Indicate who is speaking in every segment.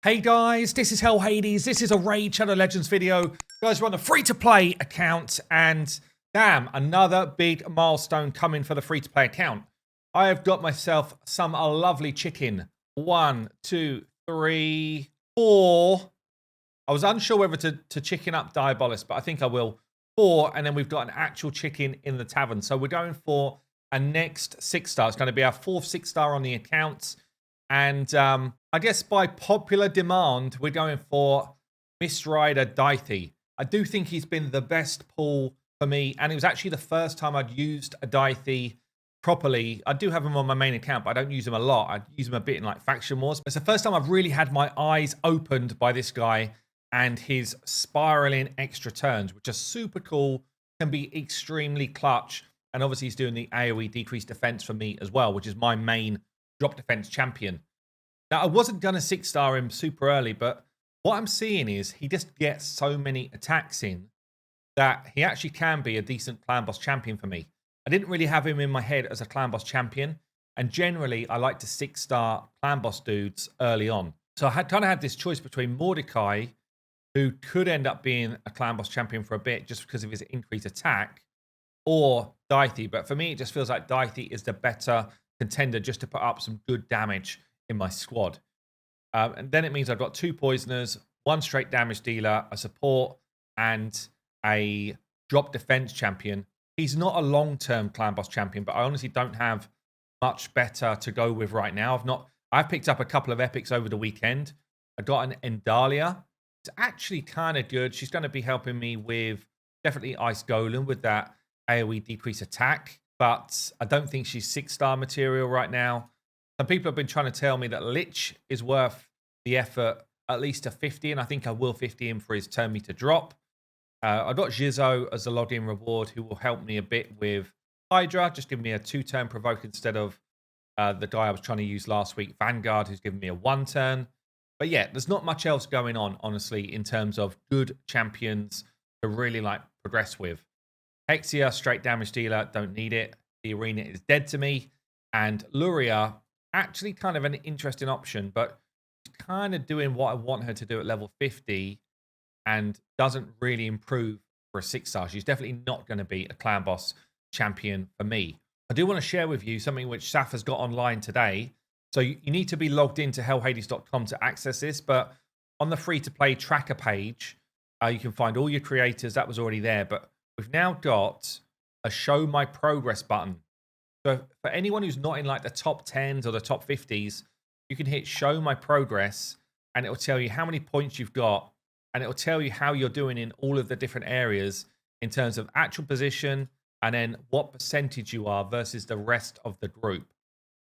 Speaker 1: Hey guys, this is Hell Hades. This is a Raid Shadow Legends video. Guys, we're on the free-to-play account, and damn, another big milestone coming for the free-to-play account. I have got myself some lovely chicken. 1, 2, 3, 4. I was unsure whether to chicken up Diabolus, but I think I will. 4, and then we've got an actual chicken in the tavern. So we're going for a next 6-star. It's going to be our 4th 6-star on the account. And I guess by popular demand, we're going for Mist Rider Dithey. I do think he's been the best pull for me, and it was actually the first time I'd used a Dithey properly. I do have him on my main account, but I don't use him a lot. I use him a bit in like Faction Wars. It's the first time I've really had my eyes opened by this guy and his spiraling extra turns, which are super cool, can be extremely clutch. And obviously he's doing the AoE decreased defense for me as well, which is my main drop defense champion. Now, I wasn't going to 6-star him super early, but what I'm seeing is he just gets so many attacks in that he actually can be a decent clan boss champion for me. I didn't really have him in my head as a clan boss champion, and generally I like to 6-star clan boss dudes early on. So I had kind of had this choice between Mordecai, who could end up being a clan boss champion for a bit just because of his increased attack, or Dithey. But for me, it just feels like Dithey is the better contender just to put up some good damage in my squad. And then it means I've got 2 poisoners, 1 straight damage dealer, a support, and a drop defense champion. He's not a long-term clan boss champion, but I honestly don't have much better to go with right now. I've picked up a couple of epics over the weekend. I got an Endalia. It's actually kind of good. She's going to be helping me with definitely Ice Golem with that AoE decrease attack, but I don't think she's 6-star material right now. Some people have been trying to tell me that Lich is worth the effort, at least a 50, and I think I will 50 him for his turn meter drop. I got Jizzo as a login reward, who will help me a bit with Hydra, just give me a 2-turn provoke instead of the guy I was trying to use last week, Vanguard, who's giving me a 1-turn. But yeah, there's not much else going on, honestly, in terms of good champions to really like progress with. Hexia, straight damage dealer, don't need it. The arena is dead to me. And Luria, actually kind of an interesting option, but kind of doing what I want her to do at level 50 and doesn't really improve for a 6-star. She's definitely not going to be a clan boss champion for me. I do want to share with you something which Saf has got online today. So you need to be logged into hellhades.com to access this, but on the free-to-play tracker page, you can find all your creators. That was already there, but we've now got a show my progress button. So for anyone who's not in like the top 10s or the top 50s, you can hit show my progress and it will tell you how many points you've got, and it will tell you how you're doing in all of the different areas in terms of actual position and then what percentage you are versus the rest of the group.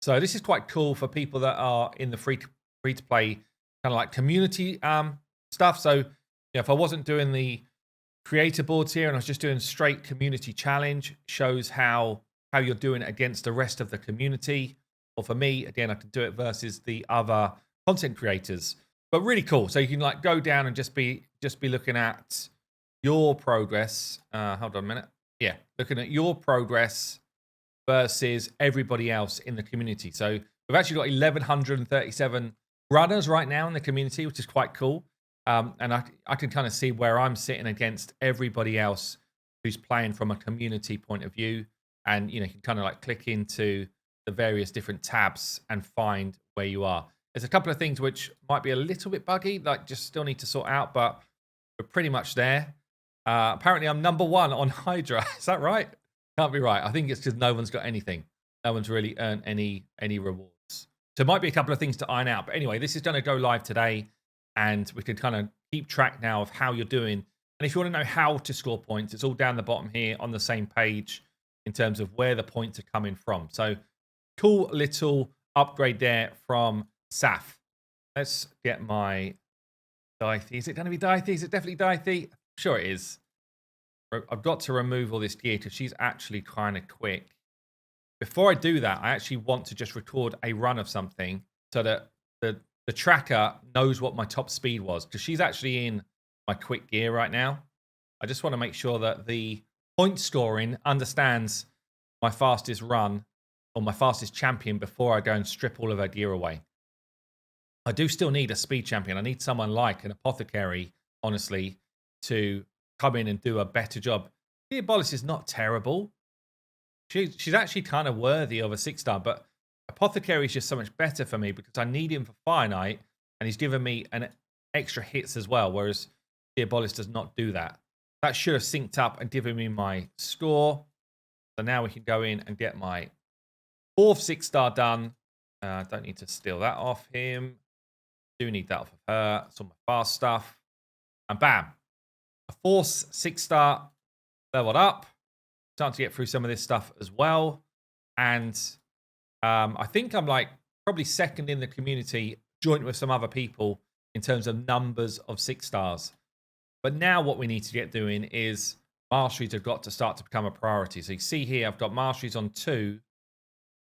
Speaker 1: So this is quite cool for people that are in the free to play kind of like community stuff. So if I wasn't doing the creator boards here and I was just doing straight community challenge, shows how you're doing it against the rest of the community. Or for me, again, I can do it versus the other content creators. But really cool. So you can like go down and just be looking at your progress. Hold on a minute. Yeah, looking at your progress versus everybody else in the community. So we've actually got 1,137 runners right now in the community, which is quite cool. And I can kind of see where I'm sitting against everybody else who's playing from a community point of view. And, you know, you can kind of like click into the various different tabs and find where you are. There's a couple of things which might be a little bit buggy, like just still need to sort out, but we're pretty much there. Apparently I'm number 1 on Hydra. Is that right? Can't be right. I think it's because no one's got anything. No one's really earned any rewards. So it might be a couple of things to iron out. But anyway, this is going to go live today, and we can kind of keep track now of how you're doing. And if you want to know how to score points, it's all down the bottom here on the same page in terms of where the points are coming from. So cool little upgrade there from Saf. Let's get my Dithey. Is it going to be Dithey? Is it definitely Dithey? Sure it is. I've got to remove all this gear because she's actually kind of quick. Before I do that, I actually want to just record a run of something so that the tracker knows what my top speed was, because she's actually in my quick gear right now. I just want to make sure that the point scoring understands my fastest run or my fastest champion before I go and strip all of her gear away. I do still need a speed champion. I need someone like an apothecary, honestly, to come in and do a better job. Diabolis is not terrible. She's actually kind of worthy of a 6-star, but apothecary is just so much better for me because I need him for Fire Knight, and he's given me an extra hits as well, whereas Diabolis does not do that. That should have synced up and given me my score. So now we can go in and get my 4th 6-star done. Don't need to steal that off him. Do need that off of her. It's all my fast stuff. And bam. A 4th 6-star leveled up. Starting to get through some of this stuff as well. And I think I'm like probably second in the community, joint with some other people in terms of numbers of 6-stars. But now what we need to get doing is masteries have got to start to become a priority. So you see here, I've got masteries on 2.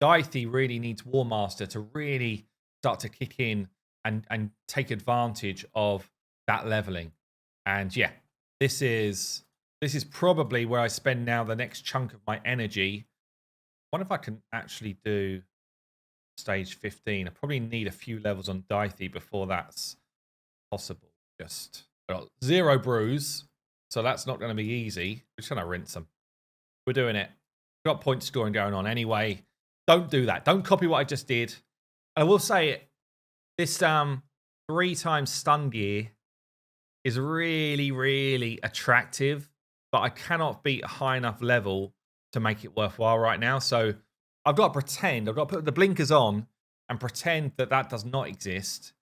Speaker 1: Dithey really needs War Master to really start to kick in and take advantage of that leveling. And yeah, this is probably where I spend now the next chunk of my energy. I wonder if I can actually do stage 15. I probably need a few levels on Dithey before that's possible. Just got 0 brews, so that's not going to be easy. We're just going to rinse them. We're doing it. Got point scoring going on anyway. Don't do that. Don't copy what I just did. I will say this 3 times stun gear is really, really attractive, but I cannot beat a high enough level to make it worthwhile right now. So I've got to pretend, I've got to put the blinkers on and pretend that that does not exist,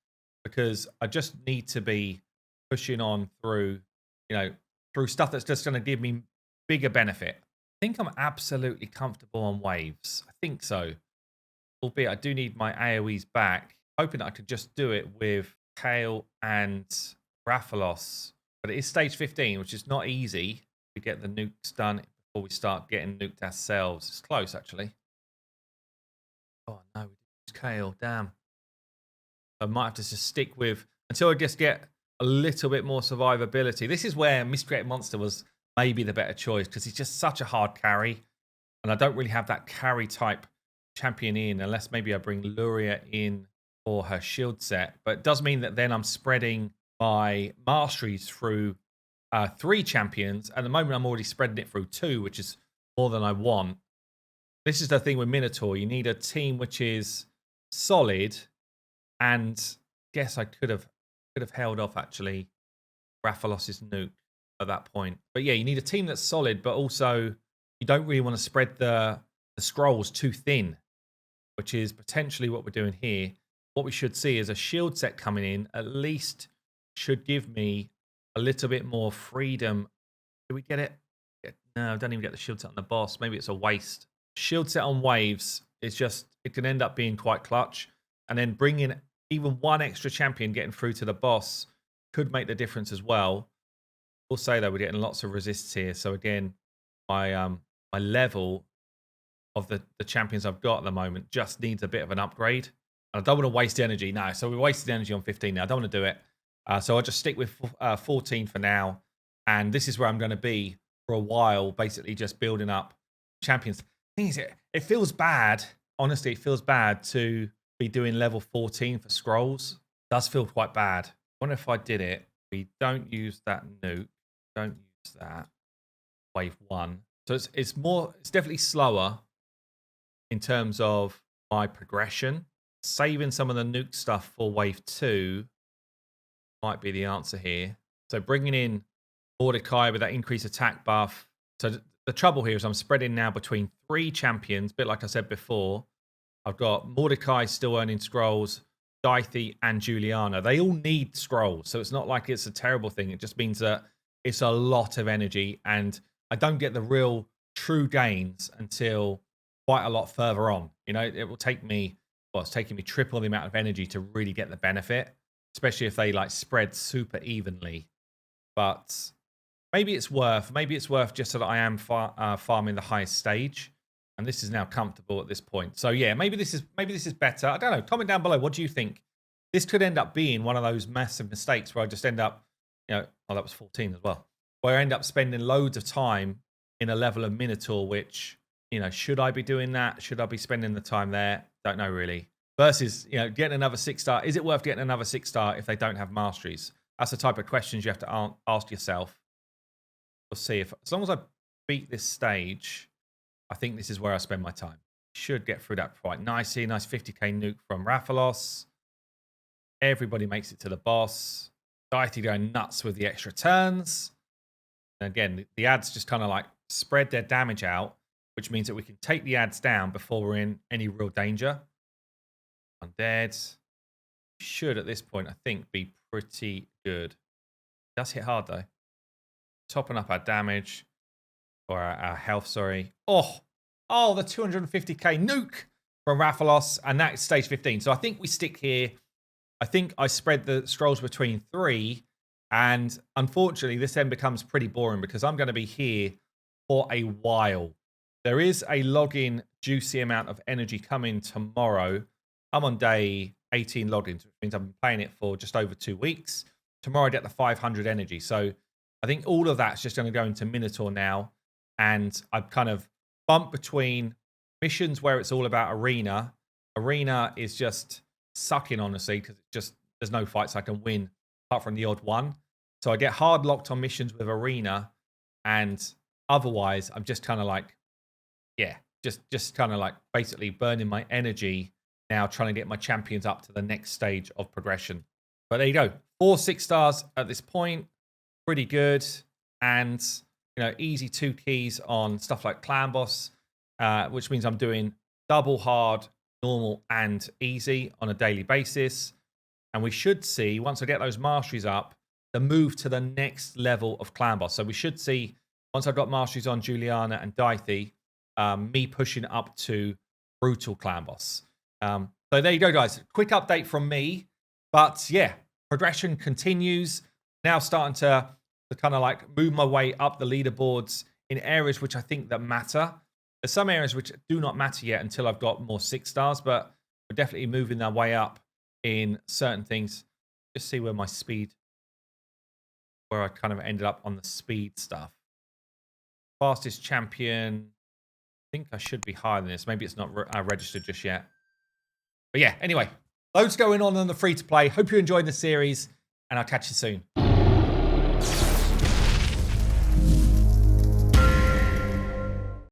Speaker 1: because I just need to be pushing on through, through stuff that's just going to give me bigger benefit. I think I'm absolutely comfortable on waves. I think so. Albeit I do need my AoEs back. Hoping that I could just do it with Kale and Rathalos. But it is stage 15, which is not easy to get the nukes done before we start getting nuked ourselves. It's close, actually. Oh, no, we did use Kale. Damn. I might have to just stick with until I just get a little bit more survivability. This is where Miscreated Monster was maybe the better choice, because he's just such a hard carry. And I don't really have that carry type champion in, unless maybe I bring Luria in for her shield set. But it does mean that then I'm spreading my masteries through 3 champions. At the moment, I'm already spreading it through 2, which is more than I want. This is the thing with Minotaur. You need a team which is solid, and guess I could have held off actually Rathalos's nuke at that point. But yeah, you need a team that's solid, but also you don't really want to spread the scrolls too thin, which is potentially what we're doing here. What we should see is a shield set coming in, at least should give me a little bit more freedom. Do we get it? No, I don't even get the shield set on the boss. Maybe it's a waste. Shield set on waves is just, it can end up being quite clutch. And then bringing even 1 extra champion getting through to the boss could make the difference as well. We'll say though, we're getting lots of resists here. So again, my level of the champions I've got at the moment just needs a bit of an upgrade. And I don't want to waste energy. No, so we wasted energy on 15 now. I don't want to do it. So I'll just stick with 14 for now. And this is where I'm going to be for a while, basically just building up champions. The thing is, it feels bad. Honestly, it feels bad to be doing level 14 for scrolls. It does feel quite bad. I wonder if I did it. We don't use that nuke. Don't use that. Wave 1. So it's definitely slower in terms of my progression. Saving some of the nuke stuff for wave 2 might be the answer here. So bringing in Mordecai with that increased attack buff. So the trouble here is I'm spreading now between 3 champions, a bit like I said before. I've got Mordecai still earning scrolls, Dithey and Juliana. They all need scrolls, so it's not like it's a terrible thing. It just means that it's a lot of energy, and I don't get the real true gains until quite a lot further on. It will take me, it's taking me triple the amount of energy to really get the benefit, especially if they like spread super evenly. But maybe it's worth just so that I am farming the highest stage. And this is now comfortable at this point. So yeah, maybe this is better. I don't know. Comment down below. What do you think? This could end up being one of those massive mistakes where I just end up, oh, that was 14 as well. Where I end up spending loads of time in a level of Minotaur, which, should I be doing that? Should I be spending the time there? Don't know really. versus, you know, getting another 6-star. Is it worth getting another 6-star if they don't have masteries? That's the type of questions you have to ask yourself. We'll see if, as long as I beat this stage, I think this is where I spend my time. Should get through that quite nicely. Nice 50k nuke from Rathalos. Everybody makes it to the boss. Deity going nuts with the extra turns. And again, the ads just kind of like spread their damage out, which means that we can take the ads down before we're in any real danger. Undead should, at this point, I think, be pretty good. Does hit hard, though. Topping up our damage, or our health, sorry. Oh, the 250k nuke from Rathalos, and that's stage 15. So I think we stick here. I think I spread the scrolls between 3, and unfortunately, this then becomes pretty boring because I'm going to be here for a while. There is a login juicy amount of energy coming tomorrow. I'm on day 18 logins, which means I've been playing it for just over 2 weeks. Tomorrow I get the 500 energy. So I think all of that's just going to go into Minotaur now. And I've kind of bumped between missions where it's all about arena. Arena is just sucking, honestly, because it's just, there's no fights I can win apart from the odd one. So I get hard locked on missions with arena. And otherwise, I'm just kind of like, yeah, just kind of like basically burning my energy now, trying to get my champions up to the next stage of progression. But there you go. 4 6-stars at this point. Pretty good. And, you know, easy 2 keys on stuff like Clan Boss, which means I'm doing double hard, normal, and easy on a daily basis. And we should see, once I get those masteries up, the move to the next level of Clan Boss. So we should see, once I've got masteries on Juliana and Deity, me pushing up to brutal Clan Boss. So there you go, guys. Quick update from me. But yeah, progression continues. Now starting to kind of like move my way up the leaderboards in areas which I think that matter. There's some areas which do not matter yet until I've got more 6-stars, but we're definitely moving our way up in certain things. Just see where my speed, where I kind of ended up on the speed stuff. Fastest champion. I think I should be higher than this. Maybe it's not registered just yet. But yeah, anyway, loads going on the free-to-play. Hope you enjoyed the series, and I'll catch you soon.